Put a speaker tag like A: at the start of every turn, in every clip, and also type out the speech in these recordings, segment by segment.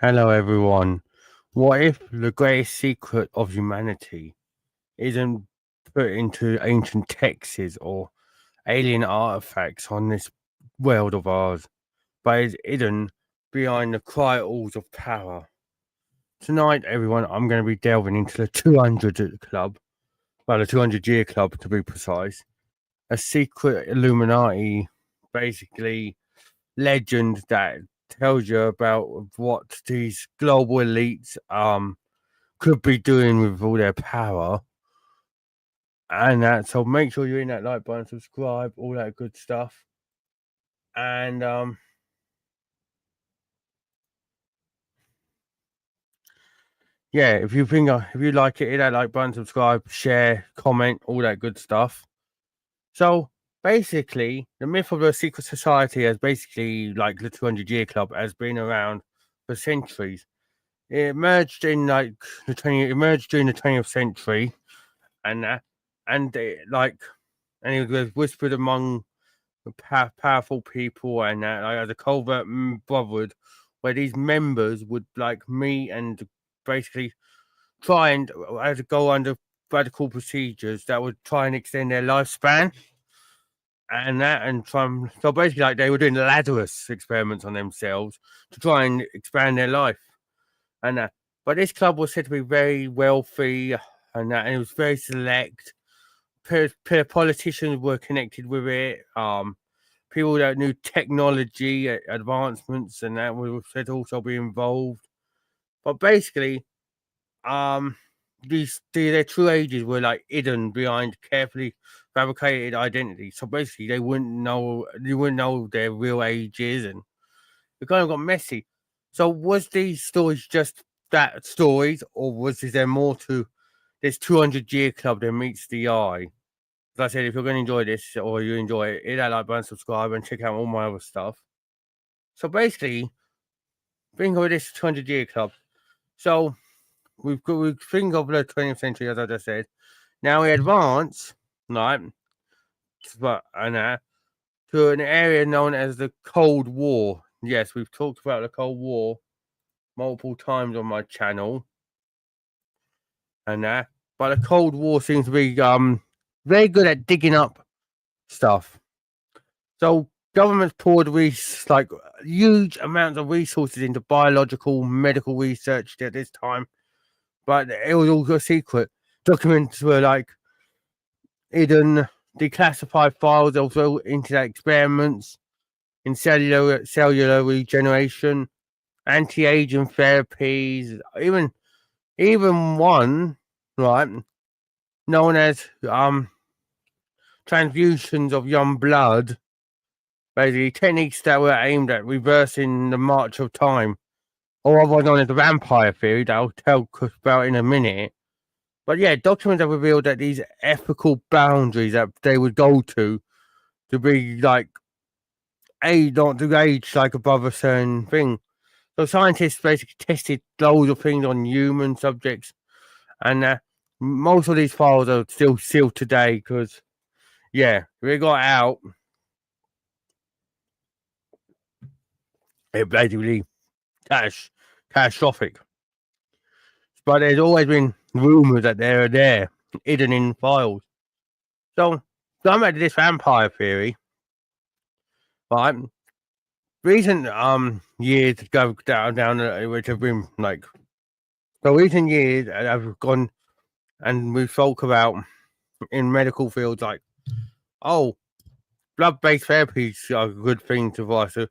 A: Hello, everyone. What if the greatest secret of humanity isn't put into ancient texts or alien artifacts on this world of ours, but is hidden behind the cryotals of power? Tonight, everyone, I'm going to be delving into the 200 Club, well, the 200-year club to be precise, a secret Illuminati, basically legend that tells you about what these global elites could be doing with all their power and that. So make sure you're in that like button, subscribe, all that good stuff. And yeah, if you think if you like it, hit that like button, subscribe, share, comment, all that good stuff. So basically, the myth of the secret society has basically like the 200-year club has been around for centuries. It emerged in like it emerged during the 20th century, and and it was whispered among powerful people, and like the covert brotherhood, where these members would like meet and basically try and go under radical procedures that would try and extend their lifespan. And try so basically, like they were doing Lazarus experiments on themselves to try and expand their life, and but this club was said to be very wealthy, and it was very select. Politicians were connected with it. People that knew technology advancements and that were said to also be involved. But basically, um, their true ages were like hidden behind carefully fabricated identities. So basically, they wouldn't know their real ages, and it kind of got messy. So was these stories just that stories, or is there more to this 200-year club that meets the eye? Like I said, if you're going to enjoy this or you enjoy it, hit that like button, subscribe, and check out all my other stuff. So basically, think of this 200-year club. So we think of the 20th century, as I just said. Now we advance, right, but to an area known as the Cold War. Yes, we've talked about the Cold War multiple times on my channel, and but the Cold War seems to be very good at digging up stuff. So governments poured like huge amounts of resources into biological medical research at this time, but it was all a secret. Documents were like hidden, declassified files also into that experiments in cellular regeneration, anti-aging therapies, even one, right, known as transfusions of young blood, basically techniques that were aimed at reversing the march of time, or otherwise known as the vampire theory that I'll tell about in a minute. But yeah, documents have revealed that these ethical boundaries that they would go to be like not to age like above a certain thing. So scientists basically tested loads of things on human subjects, and most of these files are still sealed today because yeah, if it got out, it basically catastrophic. But there's always been rumors that they're there, hidden in files. So going back to this vampire theory, right? Recent years go down which have been like so recent years have gone and we spoke about in medical fields like oh blood based therapies are a good thing to us to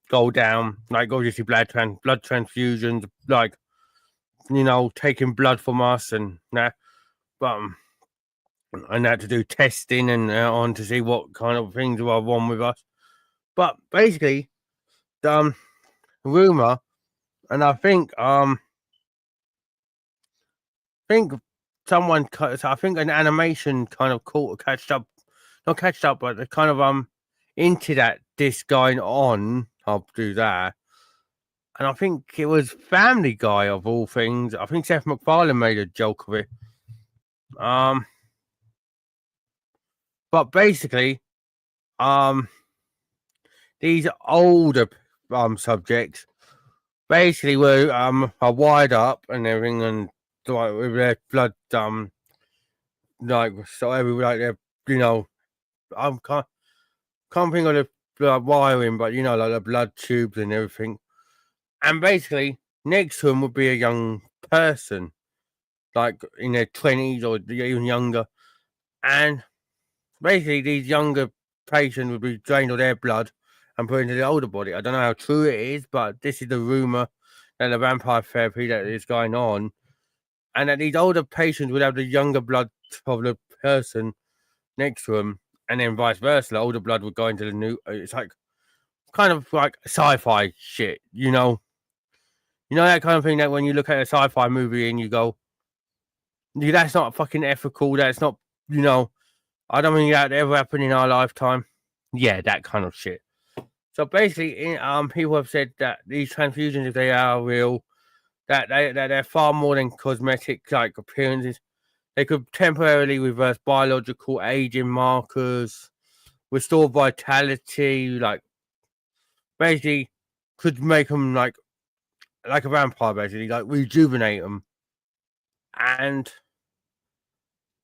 A: go down like obviously blood transfusions like taking blood from us and that but and that to do testing and on to see what kind of things are wrong with us. But basically, rumor, and I think someone, I think an animation kind of caught catched up, not catched up, but kind of into that this going on. I'll do that. And I think it was Family Guy of all things. I think Seth MacFarlane made a joke of it. Um, but basically, um, these older subjects basically are wired up and everything, and like with their blood like so every like their I can't think of the blood wiring, but like the blood tubes and everything. And basically next to him would be a young person, like in their 20s or even younger, and basically these younger patients would be drained of their blood and put into the older body. I don't know how true it is, but this is the rumor that the vampire therapy that is going on, and that these older patients would have the younger blood of the person next to them, and then vice versa. The older blood would go into the new. It's like kind of like sci-fi shit, that kind of thing that when you look at a sci-fi movie and you go, that's not fucking ethical. That's not, I don't think that ever happened in our lifetime. Yeah, that kind of shit. So basically, people have said that these transfusions, if they are real, that they're far more than cosmetic like appearances. They could temporarily reverse biological aging markers, restore vitality, like basically could make them like a vampire, basically, like rejuvenate them. And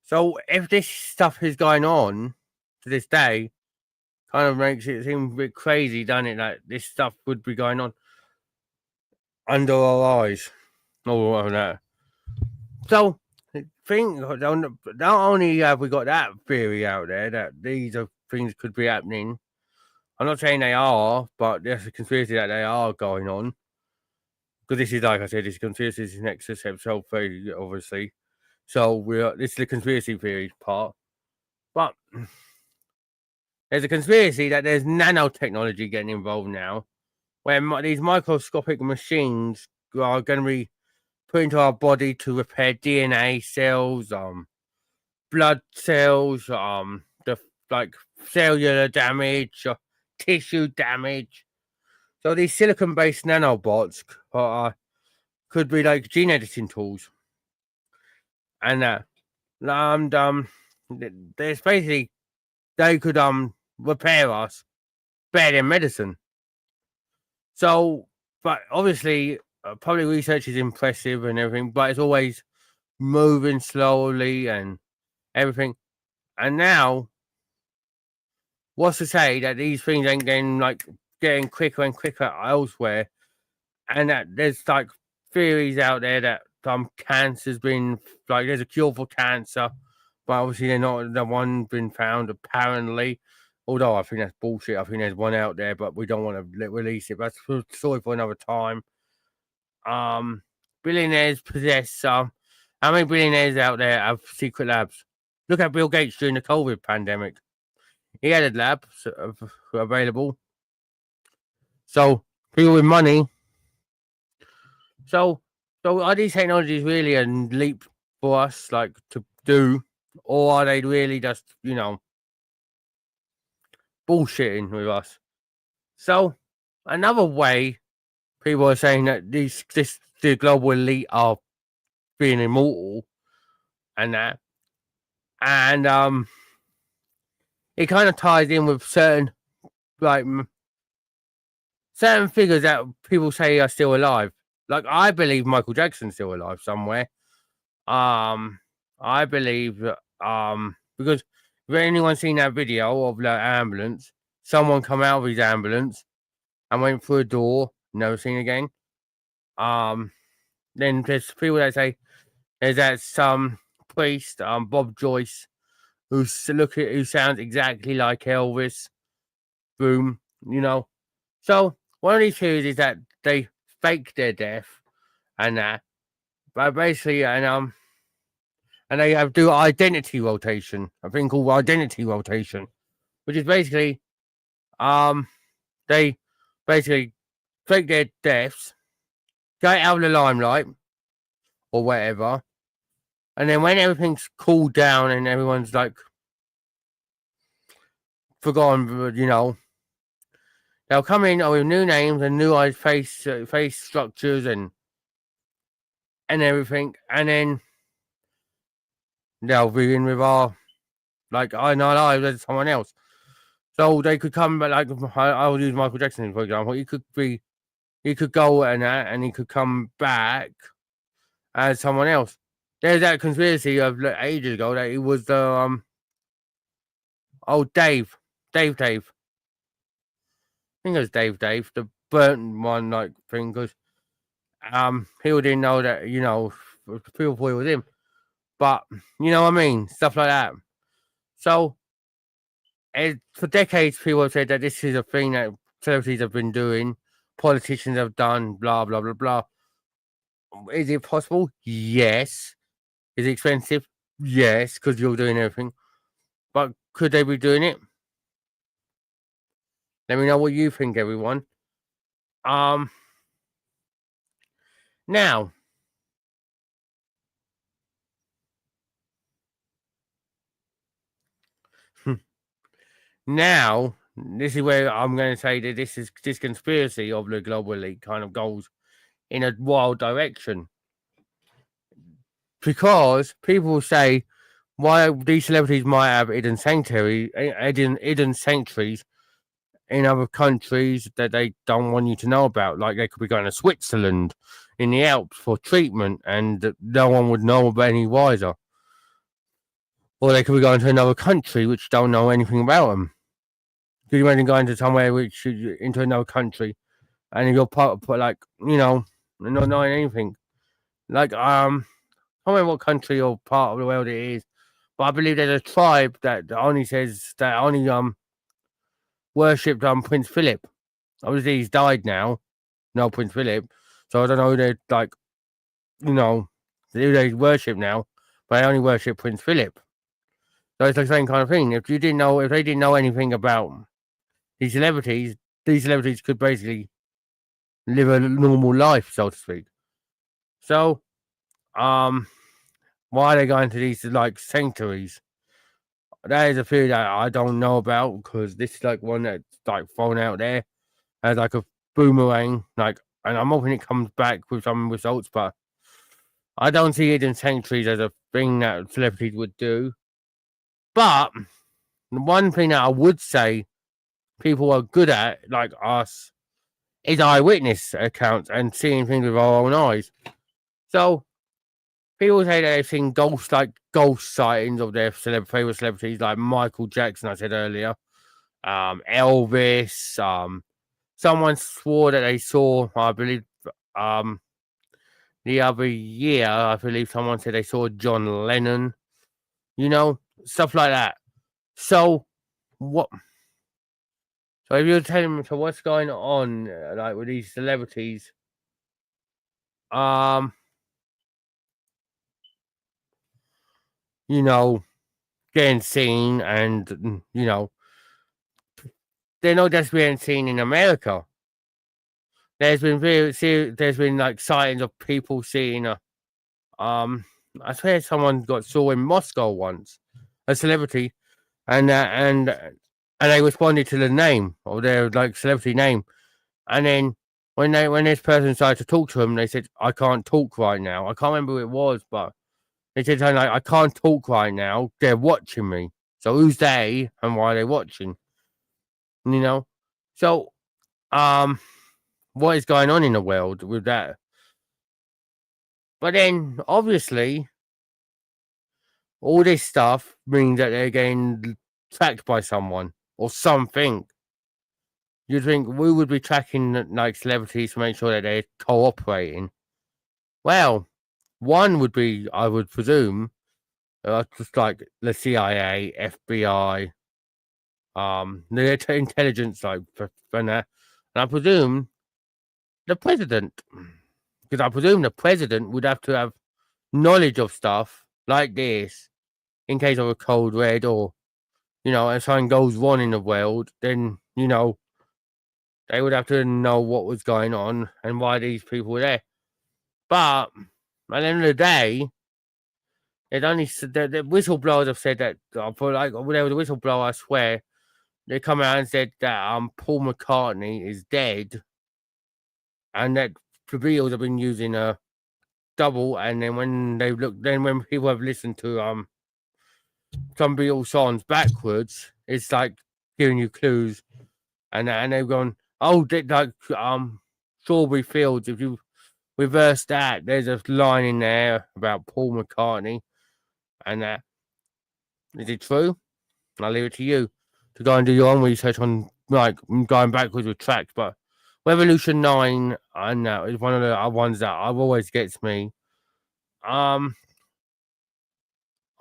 A: so if this stuff is going on to this day, kind of makes it seem a bit crazy, doesn't it? Like this stuff would be going on under our eyes, all of that. So, not only have we got that theory out there that these are things could be happening. I'm not saying they are, but there's a conspiracy that they are going on. Because this is, like I said, this conspiracy is Nexus episode 3, obviously. So this is the conspiracy theory part. But there's a conspiracy that there's nanotechnology getting involved now, where these microscopic machines are going to be put into our body to repair DNA cells, blood cells, the like cellular damage, tissue damage. So these silicon-based nanobots could be like gene editing tools, and there's basically they could repair us better than medicine. So, but obviously, public research is impressive and everything, but it's always moving slowly and everything. And now, what's to say that these things ain't getting quicker and quicker elsewhere, and that there's like theories out there that cancer's been like there's a cure for cancer, but obviously they're not the one been found apparently. Although I think that's bullshit. I think there's one out there, but we don't want to release it. That's a story for another time. Billionaires possess how many billionaires out there have secret labs? Look at Bill Gates during the COVID pandemic. He had a lab available. So people with money. So are these technologies really a leap for us, like to do, or are they really just bullshitting with us? So another way people are saying that the global elite are being immortal and that, and it kind of ties in with certain certain figures that people say are still alive. Like I believe Michael Jackson's still alive somewhere. I believe because if anyone seen that video of the ambulance, someone come out of his ambulance and went through a door, never seen again. Then there's people that say there's that some priest, Bob Joyce, who sounds exactly like Elvis. Boom, So one of these theories is that they faked their death and that, but basically, and they do identity rotation, a thing called identity rotation, which is basically, they basically fake their deaths, get out of the limelight or whatever, and then when everything's cooled down and everyone's like forgotten, they'll come in with new names and new face structures and everything, and then they'll be in with our I know there's someone else. So they could come, but I'll use Michael Jackson for example. He could be he could go and that, and he could come back as someone else. There's that conspiracy of ages ago that he was the Dave. I think it was Dave, the burnt one like thing, because people didn't know that, people thought it was him. But you know what I mean? Stuff like that. So for decades people have said that this is a thing that celebrities have been doing, politicians have done, blah blah blah blah. Is it possible? Yes. Is it expensive? Yes, because you're doing everything. But could they be doing it? Let me know what you think, everyone. Now, this is where I'm going to say that this conspiracy of the global elite kind of goes in a wild direction, because people say why these celebrities might have hidden sanctuaries in other countries that they don't want you to know about. Like they could be going to Switzerland in the Alps for treatment, and no one would know about any wiser. Or they could be going to another country which don't know anything about them. Could you imagine going to somewhere into another country, and if you're part of, like, not knowing anything, like I don't remember what country or part of the world it is, but I believe there's a tribe that only worshipped Prince Philip. Obviously, he's died now. No, Prince Philip. So I don't know who they're like, who they worship now, but they only worship Prince Philip. So it's the same kind of thing. If they didn't know anything about these celebrities could basically live a normal life, so to speak. So, why are they going to these like sanctuaries? That is a theory that I don't know about, because this is like one that's like thrown out there as like a boomerang, and I'm hoping it comes back with some results, but I don't see hidden sanctuaries as a thing that celebrities would do. But the one thing that I would say people are good at, like us, is eyewitness accounts and seeing things with our own eyes. So people say that they've seen ghost sightings of their favorite celebrities, like Michael Jackson, I said earlier, Elvis. Someone swore that they saw, I believe, the other year, I believe someone said they saw John Lennon. Stuff like that. So what? So if you're telling me, so what's going on, like with these celebrities? Getting seen, and they're not just being seen in America. There's been like sightings of people seeing I swear someone saw in Moscow once, a celebrity, and they responded to the name of their like celebrity name, and then when this person started to talk to them, they said, "I can't talk right now." I can't remember who it was, but they said something like, "I can't talk right now. They're watching me." So who's they, and why are they watching? So what is going on in the world with that? But then obviously all this stuff means that they're getting tracked by someone or something. You'd think we would be tracking like celebrities to make sure that they're cooperating. Well, one would be, I would presume, just like the CIA, FBI, the intelligence, like, and I presume the president, because I presume the president would have to have knowledge of stuff like this in case of a code red, or if something goes wrong in the world, then they would have to know what was going on and why these people were there. But at the end of the day, it only the whistleblowers have said that, for like whatever the whistleblower, I swear, they come out and said that Paul McCartney is dead, and that the Beatles have been using a double, and then when people have listened to some Beatles songs backwards, it's like giving you clues, and they've gone, oh, like Strawberry Fields, if you reverse that, there's a line in there about Paul McCartney, and that is it true? I'll leave it to you to go and do your own research on like going backwards with tracks. But Revolution 9 and that is one of the ones that I've always gets me. I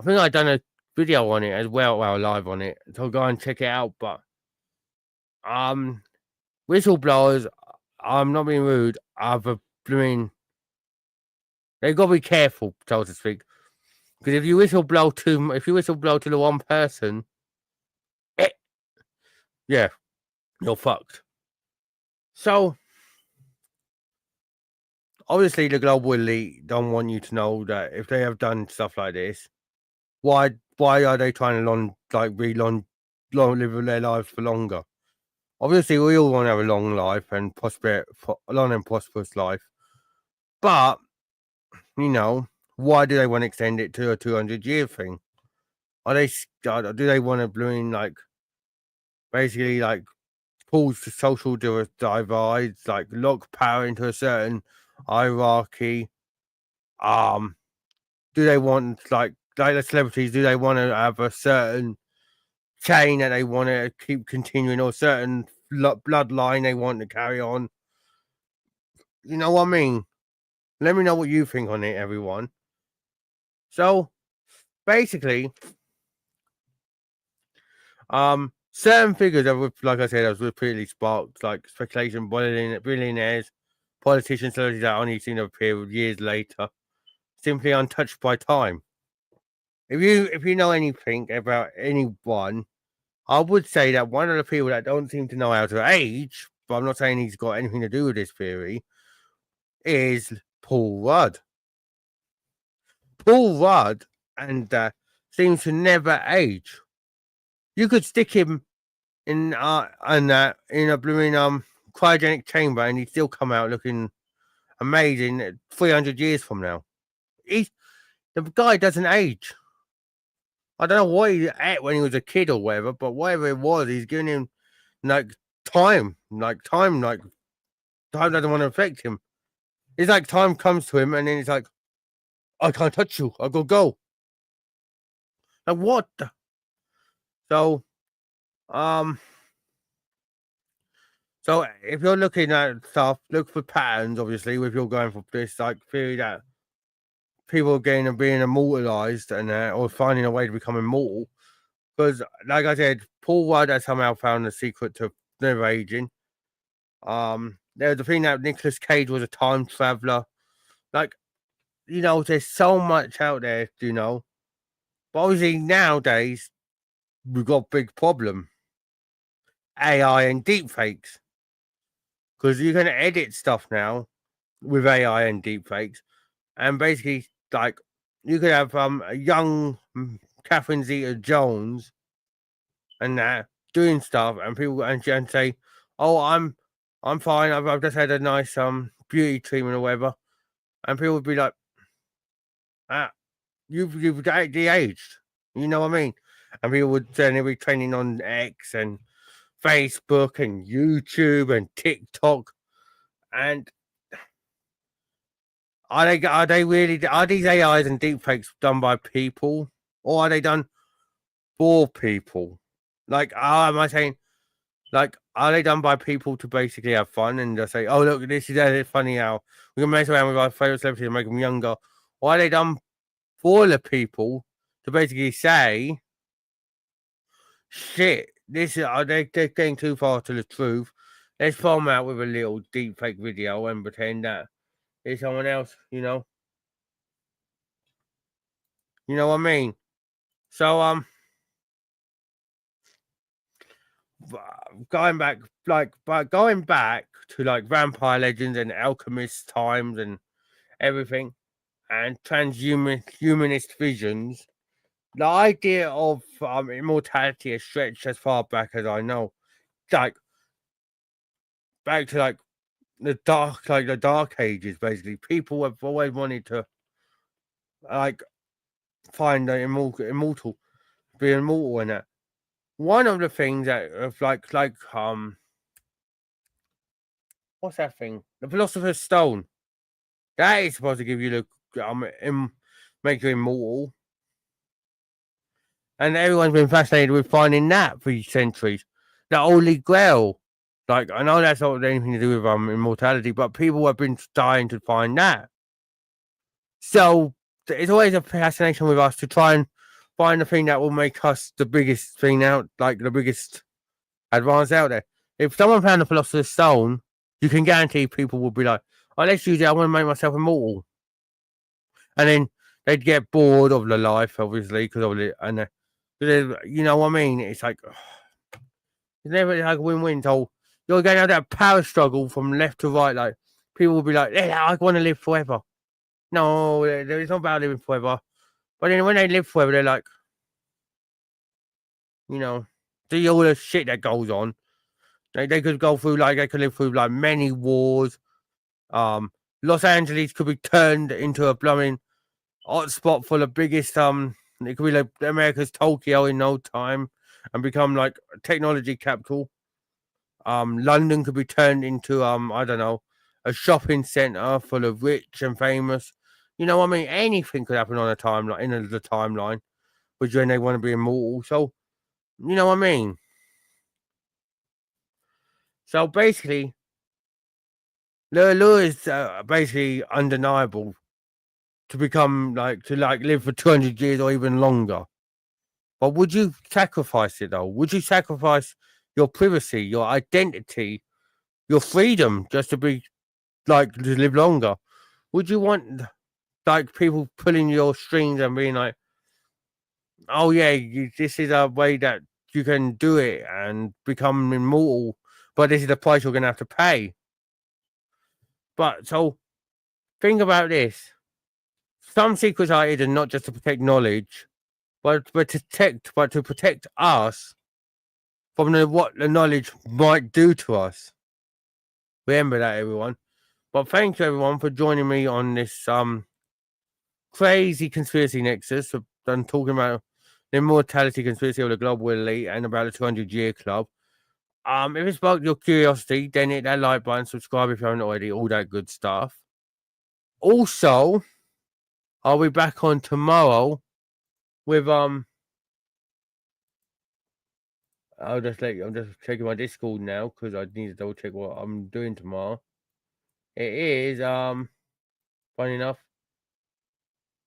A: think I've done a video on it as well, live on it. So go and check it out. But whistleblowers, I'm not being rude. They've got to be careful, so to speak. Because if you whistleblow to the one person, yeah, you're fucked. So obviously the global elite don't want you to know that if they have done stuff like this, why are they trying to live their lives for longer? Obviously, we all want to have a long life and long and prosperous life, but why do they want to extend it to a 200-year thing? Do they want to basically cause the social divides, lock power into a certain hierarchy? Do they want like the celebrities? Do they want to have a certain chain that they want to keep continuing, or certain bloodline they want to carry on? You know what I mean? Let me know what you think on it, everyone. So basically, certain figures that, like I said, have repeatedly sparked like speculation, billionaires, politicians, celebrities that only seem to appear years later, simply untouched by time. If you know anything about anyone, I would say that one of the people that don't seem to know how to age, but I'm not saying he's got anything to do with this theory, is Paul Rudd. Paul Rudd seems to never age. You could stick him in a blooming cryogenic chamber, and he'd still come out looking amazing 300 years from now. The guy doesn't age. I don't know what he ate when he was a kid or whatever, but whatever it was, he's giving him time doesn't want to affect him. It's like time comes to him, and then it's like, I can't touch you. I go. Like what? So if you're looking at stuff, look for patterns. Obviously, if you're going for this theory that people are being immortalized and or finding a way to become immortal, because like I said, Paul Rudd has somehow found the secret to never aging. There's the thing that Nicolas Cage was a time traveler. There's so much out there, but obviously nowadays we've got a big problem: AI and deepfakes. Because you can edit stuff now with AI and deepfakes, and basically, you could have a young Catherine Zeta-Jones and that doing stuff, and people and say, "Oh, I'm fine. I've just had a nice beauty treatment or whatever," and people would be like, you've de-aged. You know what I mean? And people would then be training on X and Facebook and YouTube and TikTok. And are these AIs and deepfakes done by people, or are they done for people? Am I saying, are they done by people to basically have fun and just say, "Oh, look, this is funny how we can mess around with our favorite celebrities and make them younger," or are they done for the people to basically say, "Shit, they're getting too far to the truth. Let's film out with a little deepfake video and pretend that it's someone else," You know what I mean? So going back to vampire legends and alchemist times and everything, and transhumanist visions, the idea of immortality has stretched as far back as I know, back to the dark ages. Basically, people have always wanted to find the immortal, be immortal in that. One of the things that what's that thing? The Philosopher's Stone. That is supposed to give you the make you immortal. And everyone's been fascinated with finding that for centuries. The Holy Grail. Like, I know that's not anything to do with immortality, but people have been dying to find that. So it's always a fascination with us to try and find the thing that will make us the biggest thing out, like the biggest advance out there. If someone found the Philosopher's Stone, you can guarantee people will be like, "Oh, let's use it. I want to make myself immortal," and then they'd get bored of the life, obviously, because of it, and you know what I mean. It's like it's never like a win-win. So you're going to have that power struggle from left to right. Like people will be like, "Yeah, I want to live forever." No, it's not about living forever. But then when they live forever, they're like, you know, see all the shit that goes on. They could go through they could live through like many wars. Los Angeles could be turned into a blooming hotspot for the biggest it could be like America's Tokyo in no time and become like a technology capital. London could be turned into I don't know, a shopping center full of rich and famous. You know what I mean? Anything could happen on a timeline in the timeline, which when they want to be immortal. So you know what I mean? So basically, the allure is basically undeniable to become to live for 200 years or even longer. But would you sacrifice it though? Would you sacrifice your privacy, your identity, your freedom just to be to live longer? Would you want people pulling your strings and being like, "Oh yeah, this is a way that you can do it and become immortal, but this is the price you're going to have to pay"? But so think about this: some secrets are hidden not just to protect knowledge, but to protect us from what the knowledge might do to us. Remember that, everyone. But thank you, everyone, for joining me on this crazy conspiracy nexus. I'm talking about the immortality conspiracy of the global elite and about the 200-year club. If it sparked your curiosity, then hit that like button, subscribe if you haven't already, all that good stuff. Also, I'll be back on tomorrow with I'm just checking my Discord now because I need to double check what I'm doing tomorrow. It is funny enough,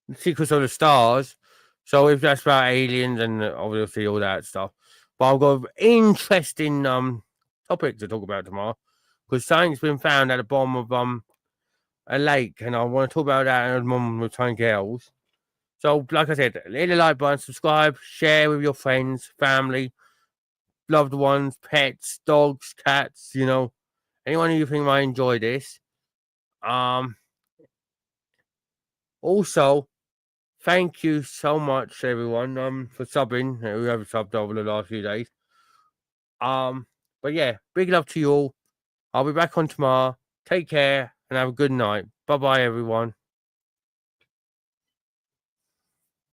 A: The Secrets of the Stars. So if that's about aliens and obviously all that stuff. But I've got an interesting topic to talk about tomorrow because something's been found at the bottom of a lake, and I want to talk about that and Mum with Tiny Girls. So, like I said, hit the like button, subscribe, share with your friends, family, loved ones, pets, dogs, cats, anyone who you think might enjoy this. Also, thank you so much, everyone, for subbing. Whoever subbed over the last few days. But yeah, big love to you all. I'll be back on tomorrow. Take care and have a good night. Bye bye, everyone.